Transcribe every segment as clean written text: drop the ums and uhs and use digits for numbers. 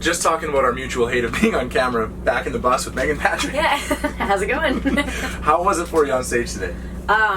just talking about our mutual hate of being on camera back in the bus with Meghan Patrick. Yeah, how's it going? How was it for you on stage today?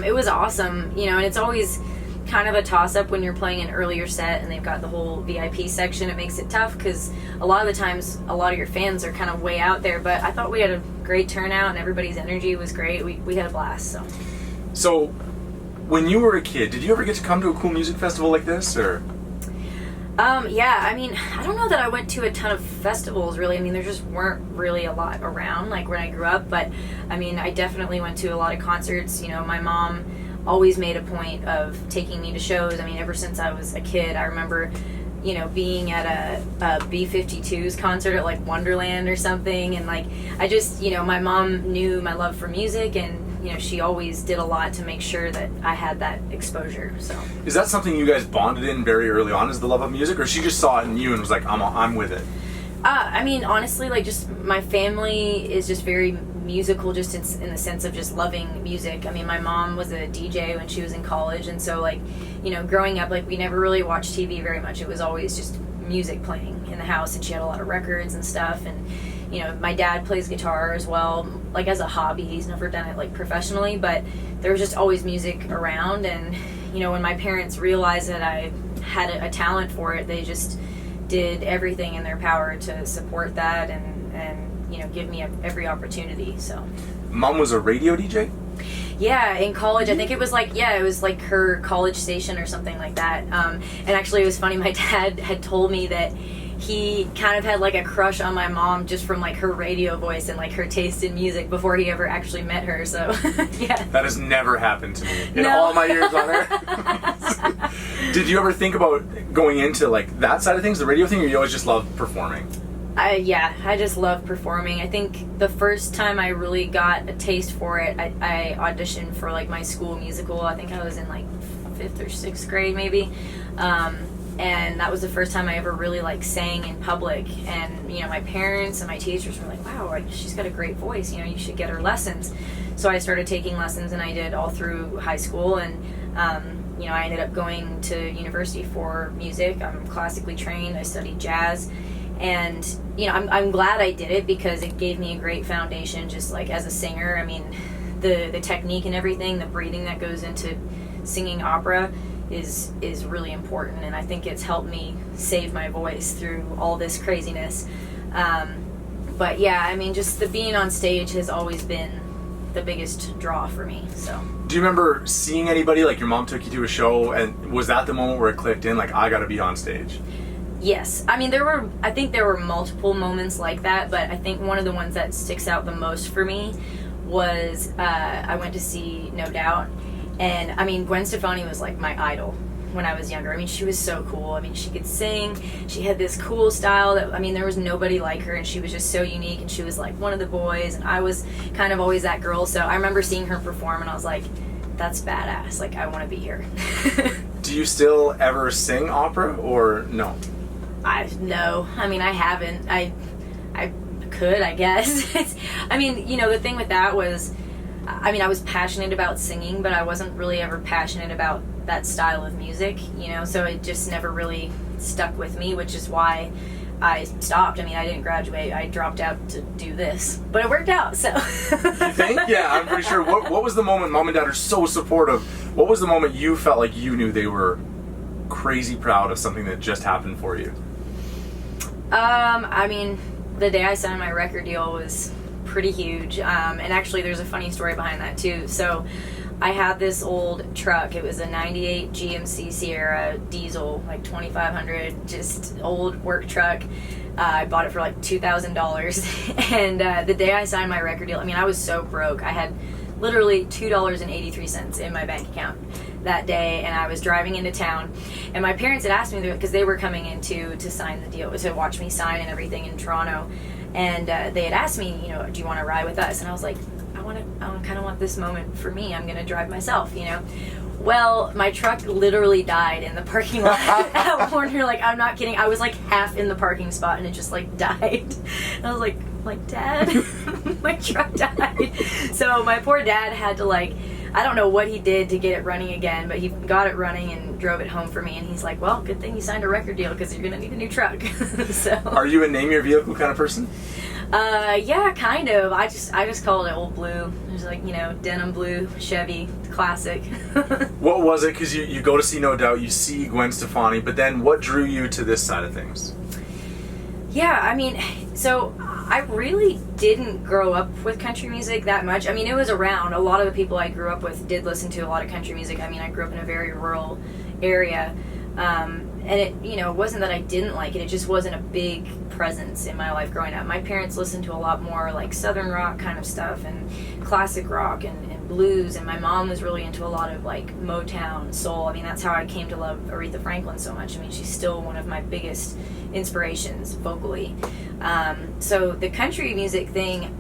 It was awesome, you know, and it's always kind of a toss-up when you're playing an earlier set and they've got the whole VIP section. It makes it tough because a lot of the times a lot of your fans are kind of way out there, but I thought we had a great turnout and everybody's energy was great. We had a blast. So when you were a kid, did you ever get to come to a cool music festival like this, or? Yeah, I mean, I don't know that I went to a ton of festivals, really. I mean, there just weren't really a lot around, like, when I grew up, but, I mean, I definitely went to a lot of concerts. You know, my mom always made a point of taking me to shows. I mean, ever since I was a kid, I remember, you know, being at a B-52s concert at, like, Wonderland or something, and, like, I just, you know, my mom knew my love for music, and you know, she always did a lot to make sure that I had that exposure. So, is that something you guys bonded in very early on, is the love of music, or she just saw it in you and was like, I'm with it? I mean, honestly, like, just my family is just very musical, just in the sense of just loving music. I mean, my mom was a DJ when she was in college, and so, like, you know, growing up, like, we never really watched TV very much. It was always just music playing in the house, and she had a lot of records and stuff, and you know, my dad plays guitar as well, like as a hobby. He's never done it like professionally, but there was just always music around. And you know, when my parents realized that I had a talent for it, they just did everything in their power to support that and you know, give me every opportunity. So, Mom was a radio DJ? Yeah, in college, I think it was like, yeah, it was like her college station or something like that. And actually, it was funny. My dad had told me that he kind of had like a crush on my mom just from like her radio voice and like her taste in music before he ever actually met her. So, yeah. That has never happened to me in all my years on air. Did you ever think about going into like that side of things, the radio thing, or you always just loved performing? Yeah, I just love performing. I think the first time I really got a taste for it, I auditioned for like my school musical. I think I was in like 5th or 6th grade maybe. And that was the first time I ever really like sang in public. And you know, my parents and my teachers were like, wow, like, she's got a great voice, you know, you should get her lessons. So I started taking lessons, and I did all through high school. And you know, I ended up going to university for music. I'm classically trained. I studied jazz. And you know, I'm glad I did it because it gave me a great foundation just like as a singer. I mean, the technique and everything, the breathing that goes into singing opera is really important, and I think it's helped me save my voice through all this craziness. But yeah, I mean, just the being on stage has always been the biggest draw for me. So, do you remember seeing anybody, like your mom took you to a show, and was that the moment where it clicked in, like, I gotta be on stage? Yes. I mean, I think there were multiple moments like that, but I think one of the ones that sticks out the most for me was I went to see No Doubt. And I mean, Gwen Stefani was like my idol when I was younger. I mean, she was so cool. I mean, she could sing. She had this cool style that, I mean, there was nobody like her, and she was just so unique, and she was like one of the boys, and I was kind of always that girl. So I remember seeing her perform, and I was like, that's badass. Like, I want to be here. Do you still ever sing opera, or no? No. I mean, I haven't. I could, I guess. I mean, you know, the thing with that was, I mean, I was passionate about singing, but I wasn't really ever passionate about that style of music, you know, so it just never really stuck with me, which is why I stopped. I mean, I didn't graduate. I dropped out to do this, but it worked out, so. You think? Yeah, I'm pretty sure. What was the moment? Mom and Dad are so supportive. What was the moment you felt like you knew they were crazy proud of something that just happened for you? I mean, the day I signed my record deal was pretty huge, and actually there's a funny story behind that too. So I had this old truck. It was a 98 GMC Sierra diesel, like 2500, just old work truck. I bought it for like $2,000. And the day I signed my record deal, I mean, I was so broke. I had literally $2.83 in my bank account that day, and I was driving into town, and my parents had asked me, because they were coming in to sign the deal, to watch me sign and everything in Toronto, and they had asked me, you know, do you want to ride with us? And I was like, I kind of want this moment for me. I'm going to drive myself, you know. Well, my truck literally died in the parking lot at Warner. Like, I'm not kidding. I was like half in the parking spot, and it just like died. And I was like, Dad, my truck died. So my poor dad had to like I don't know what he did to get it running again, but he got it running and drove it home for me. And he's like, well, good thing you signed a record deal because you're going to need a new truck. So. Are you a name your vehicle kind of person? Yeah, kind of. I just call it Old Blue. There's like, denim blue, Chevy, classic. What was it? Because you go to see No Doubt, you see Gwen Stefani, but then what drew you to this side of things? Yeah, I mean, so I really didn't grow up with country music that much. I mean, it was around. A lot of the people I grew up with did listen to a lot of country music. I mean, I grew up in a very rural area. And it, it wasn't that I didn't like it. It just wasn't a big presence in my life growing up. My parents listened to a lot more like Southern rock kind of stuff and classic rock and blues. And my mom was really into a lot of like Motown, soul. I mean, that's how I came to love Aretha Franklin so much. I mean, she's still one of my biggest inspirations vocally. So the country music thing,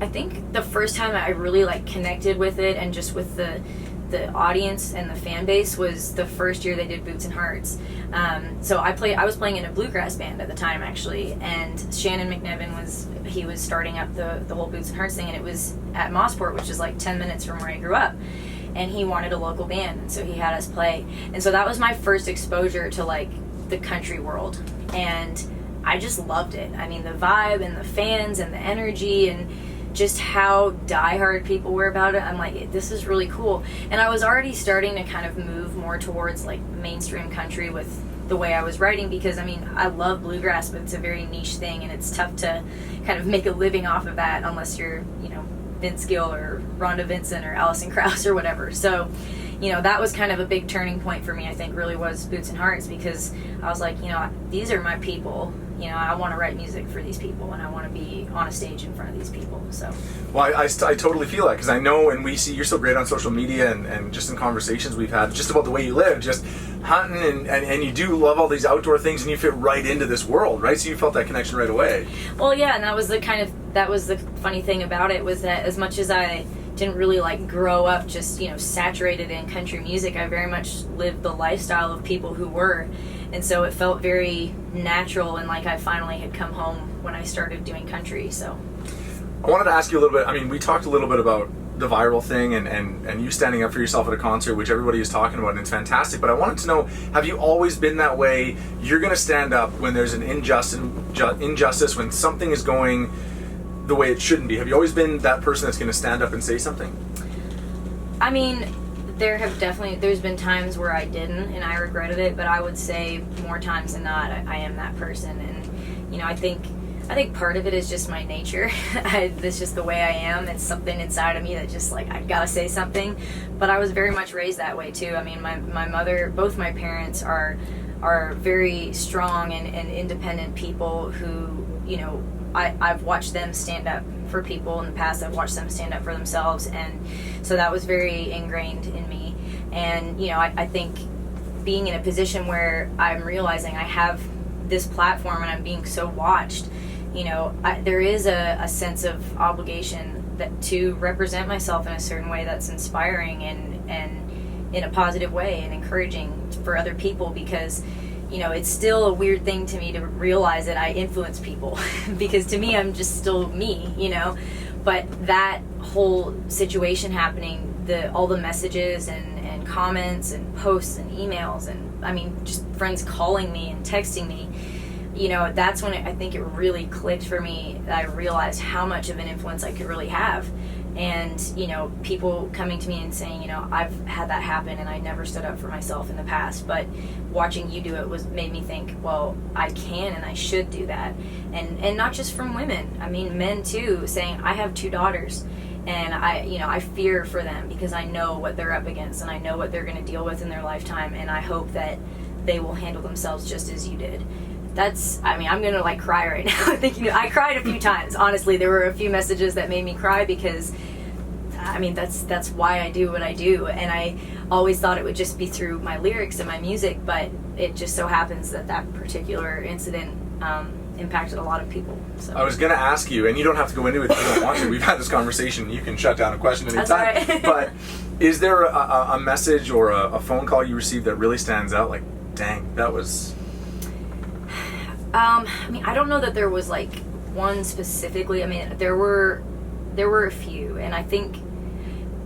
I think the first time I really like connected with it and just with the audience and the fan base was the first year they did Boots and Hearts. So I was playing in a bluegrass band at the time actually, and Shannon McNevin was starting up the whole Boots and Hearts thing, and it was at Mossport, which is like 10 minutes from where I grew up, and he wanted a local band, and so he had us play, and so that was my first exposure to like the country world, and I just loved it. I mean, the vibe and the fans and the energy and just how diehard people were about it. I'm like, this is really cool. And I was already starting to kind of move more towards like mainstream country with the way I was writing, because I mean, I love bluegrass, but it's a very niche thing and it's tough to kind of make a living off of that unless you're, Vince Gill or Rhonda Vincent or Alison Krauss or whatever. So, that was kind of a big turning point for me, I think, really was Boots and Hearts, because I was like, these are my people. I want to write music for these people, and I want to be on a stage in front of these people. So, well, I totally feel that, because I know, and we see you're so great on social media and just in conversations we've had, just about the way you live, just hunting, and you do love all these outdoor things, and you fit right into this world, right? So you felt that connection right away. Well, yeah, and that was the funny thing about it, was that as much as I didn't really like grow up just saturated in country music, I very much lived the lifestyle of people who were. And so it felt very natural, and like I finally had come home when I started doing country. So I wanted to ask you a little bit, I mean, we talked a little bit about the viral thing and you standing up for yourself at a concert, which everybody is talking about, and it's fantastic, but I wanted to know, have you always been that way? You're going to stand up when there's an injustice, when something is going the way it shouldn't be. Have you always been that person that's going to stand up and say something? I mean, there's been times where I didn't, and I regretted it, but I would say more times than not, I am that person. And, I think part of it is just my nature. That's just the way I am. It's something inside of me that just like, I gotta say something. But I was very much raised that way too. I mean, my mother, both my parents are very strong and independent people who, I've watched them stand up for people in the past. I've watched them stand up for themselves, and so that was very ingrained in me. And I think being in a position where I'm realizing I have this platform and I'm being so watched, there is a sense of obligation that to represent myself in a certain way that's inspiring and in a positive way and encouraging for other people, because it's still a weird thing to me to realize that I influence people because to me, I'm just still me, but that whole situation happening, all the messages and comments and posts and emails and, I mean, just friends calling me and texting me, that's when I think it really clicked for me. I realized how much of an influence I could really have. And, people coming to me and saying, I've had that happen and I never stood up for myself in the past, but watching you do it made me think, well, I can and I should do that. And not just from women, I mean, men too, saying, I have 2 daughters and I fear for them because I know what they're up against and I know what they're going to deal with in their lifetime. And I hope that they will handle themselves just as you did. I'm going to like cry right now thinking. I cried a few times. Honestly, there were a few messages that made me cry because, that's why I do what I do. And I always thought it would just be through my lyrics and my music, but it just so happens that particular incident impacted a lot of people. So. I was going to ask you, and you don't have to go into it if you don't want to. We've had this conversation. You can shut down a question anytime. That's right. But is there a message or a phone call you received that really stands out? Like, dang, that was... I don't know that there was like one specifically. I mean, there were a few, and I think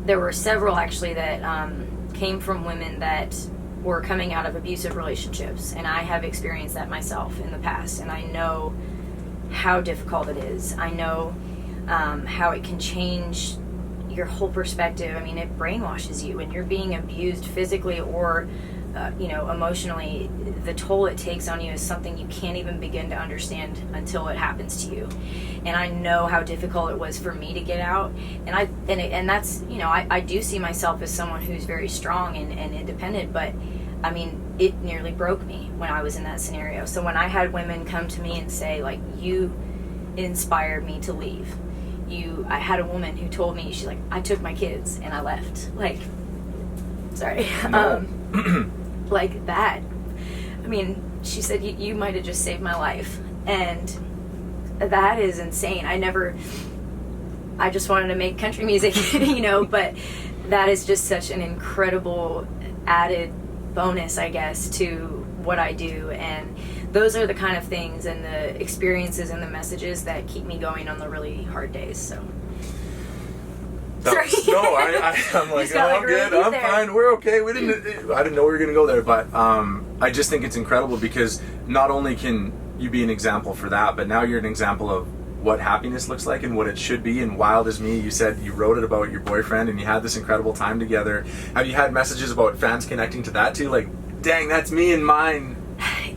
there were several actually that came from women that were coming out of abusive relationships, and I have experienced that myself in the past, and I know how difficult it is. I know how it can change your whole perspective. I mean, it brainwashes you when you're being abused physically or emotionally. The toll it takes on you is something you can't even begin to understand until it happens to you. And I know how difficult it was for me to get out, and that's, I do see myself as someone who's very strong and independent, but I mean, it nearly broke me when I was in that scenario. So when I had women come to me and say, like, you inspired me to leave. I had a woman who told me, she's like, I took my kids and I left. Like, sorry. No. Like that. I mean, she said, you might have just saved my life. And that is insane. I just wanted to make country music, but that is just such an incredible added bonus, I guess, to what I do. And those are the kind of things and the experiences and the messages that keep me going on the really hard days. So sorry. No, I'm like, no, I'm good, I'm fine, we're okay. I didn't know we were gonna go there, but I just think it's incredible because not only can you be an example for that, but now you're an example of what happiness looks like and what it should be. And Wild as Me, you said you wrote it about your boyfriend and you had this incredible time together. Have you had messages about fans connecting to that too? Like, dang, that's me and mine.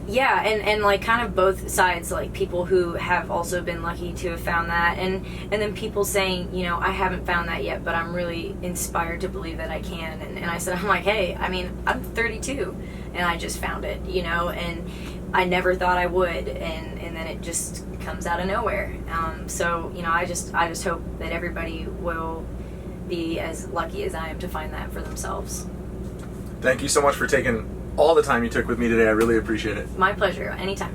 Yeah, and like kind of both sides, like people who have also been lucky to have found that, and then people saying, I haven't found that yet, but I'm really inspired to believe that I can. And I said, I'm like, hey, I mean, I'm 32 and I just found it, and I never thought I would, and then it just comes out of nowhere. So I just hope that everybody will be as lucky as I am to find that for themselves. Thank you so much for taking all the time you took with me today. I really appreciate it. My pleasure. Anytime.